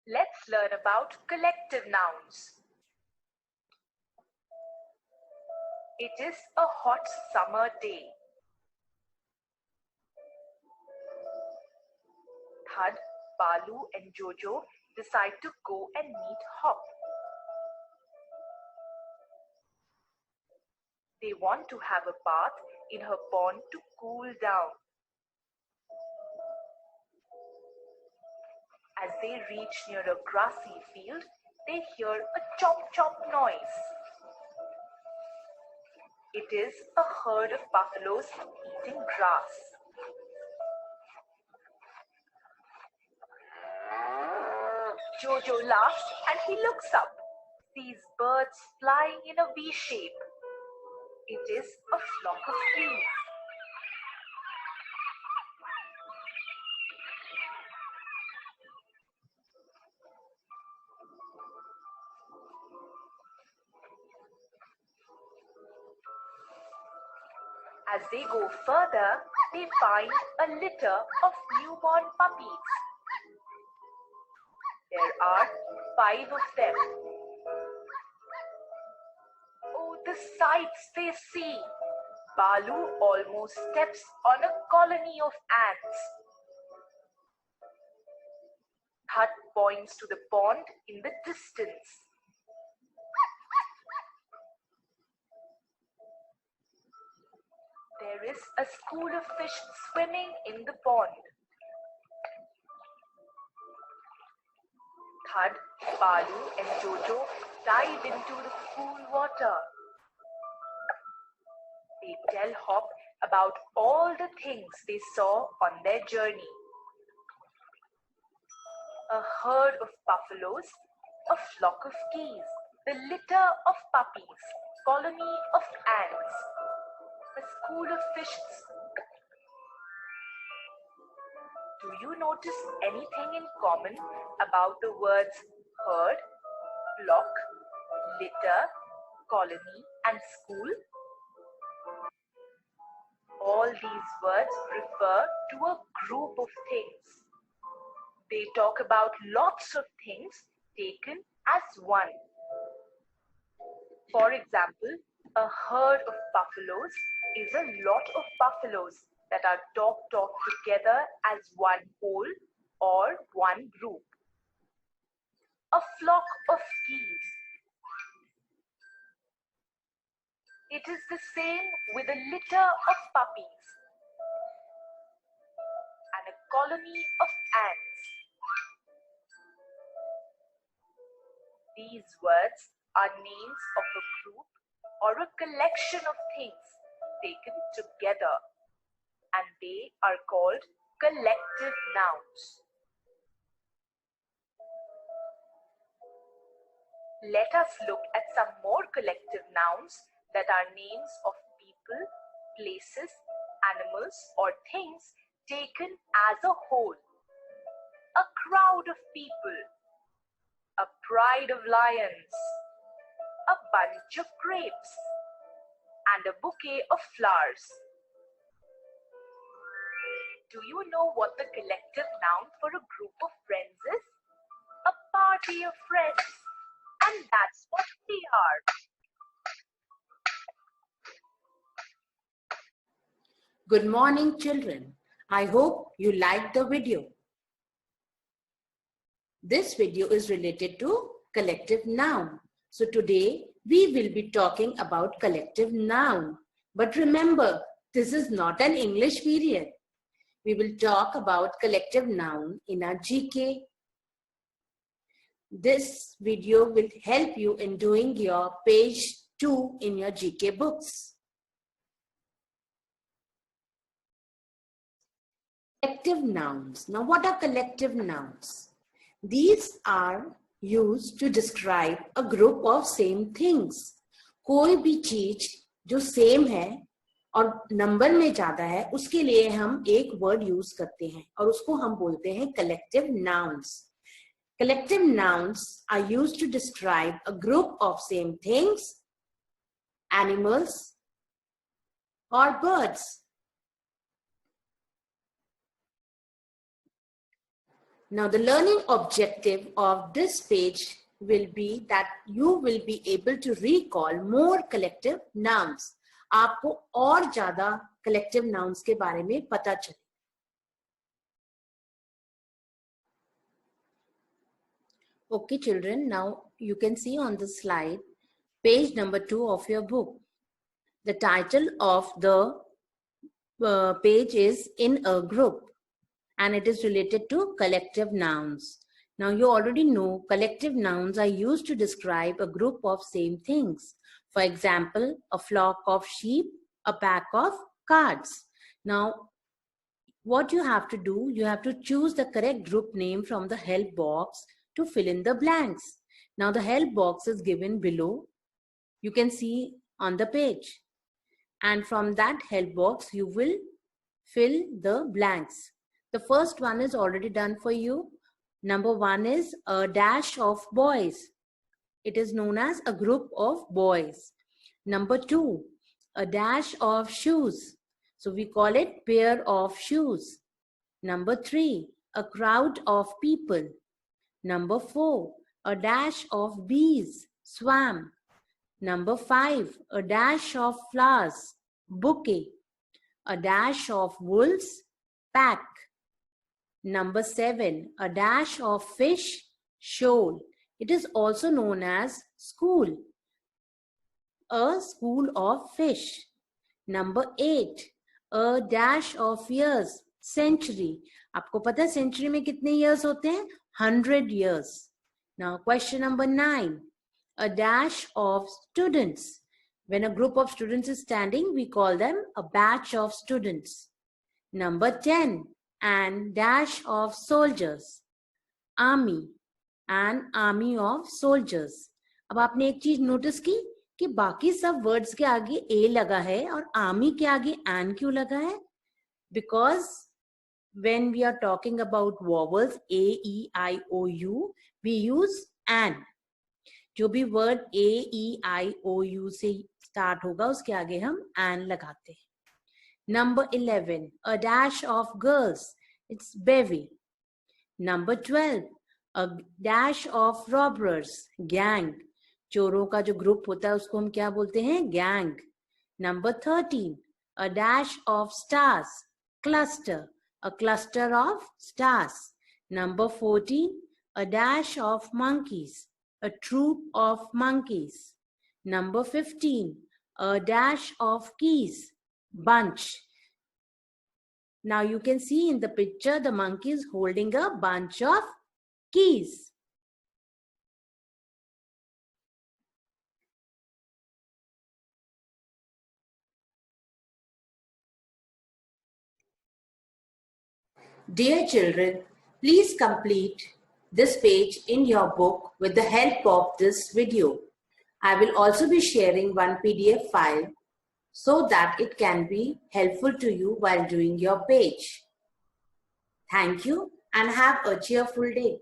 Let's learn about collective nouns. It is a hot summer day. Thud, Balu and Jojo decide to go and meet Hop. They want to have a bath in her pond to cool down. As they reach near a grassy field, they hear a chop-chop noise. It is a herd of buffaloes eating grass. Jojo laughs and he looks up, sees birds flying in a V shape. It is a flock of geese. As they go further, they find a litter of newborn puppies. There are 5 of them. Oh, the sights they see! Balu almost steps on a colony of ants. Thud points to the pond in the distance. There is a school of fish swimming in the pond. Thud, Balu and Jojo dive into the cool water. They tell Hop about all the things they saw on their journey. A herd of buffaloes, a flock of geese, the litter of puppies, colony of ants, a school of fishes. Do you notice anything in common about the words herd, flock, litter, colony and school? All these words refer to a group of things. They talk about lots of things taken as one. For example, a herd of buffaloes is a lot of buffaloes that are talked together as one whole or one group. A flock of geese. It is the same with a litter of puppies and a colony of ants. These words are names of a group or a collection of things taken together, and they are called collective nouns. Let us look at some more collective nouns that are names of people, places, animals, or things taken as a whole. A crowd of people, a pride of lions, a bunch of grapes, and a bouquet of flowers. Do you know what the collective noun for a group of friends is? A party of friends. And that's what they are. Good morning, children. I hope you liked the video. This video is related to collective noun. So today we will be talking about collective noun. But remember, this is not an English period. We will talk about collective noun in our GK. This video will help you in doing your page 2 in your GK books. Collective nouns. Now, what are collective nouns? These are used to describe a group of same things. कोई भी चीज जो same है और number में ज्यादा है, उसके लिए हम एक वर्ड यूज करते हैं और उसको हम बोलते हैं collective nouns. Collective nouns are used to describe a group of same things, animals, or birds. Now, the learning objective of this page will be that you will be able to recall more collective nouns. आपको और ज़्यादा collective nouns के बारे में पता चले. Okay, children, now you can see on the slide page number 2 of your book. The title of the page is In a Group, and it is related to collective nouns. Now you already know collective nouns are used to describe a group of same things. For example, a flock of sheep, a pack of cards. Now what you have to do, you have to choose the correct group name from the help box to fill in the blanks. Now the help box is given below. You can see on the page. And from that help box, you will fill the blanks. The first one is already done for you. Number 1 is a dash of boys. It is known as a group of boys. Number 2, a dash of shoes. So we call it pair of shoes. Number 3, a crowd of people. Number 4, a dash of bees, swarm. Number 5, a dash of flowers, bouquet. A dash of wolves, pack. Number 7, a dash of fish, shoal. It is also known as school. A school of fish. Number 8, a dash of years, century. आपको पता है century में कितने years होते हैं? 100 years. Now question number 9, a dash of students. When a group of students is standing, we call them a batch of students. Number 10, an dash of soldiers, army, an army of soldiers. अब आपने एक चीज notice की कि बाकी सब words के आगे a लगा है और army के आगे an क्यों लगा है? Because when we are talking about vowels a, e, I, o, u, we use an. जो भी word a, e, I, o, u से स्टार्ट होगा उसके आगे हम an लगाते हैं. Number 11, a dash of girls. It's bevy. Number 12, a dash of robbers, gang. चोरों का जो ग्रुप होता है उसको हम क्या बोलते हैं? Gang. Number 13, a dash of stars, cluster. A cluster of stars. Number 14, a dash of monkeys, a troop of monkeys. Number 15, a dash of keys, bunch. Now you can see in the picture the monkey is holding a bunch of keys. Dear children, please complete this page in your book with the help of this video. I will also be sharing one PDF file so that it can be helpful to you while doing your page. Thank you and have a cheerful day.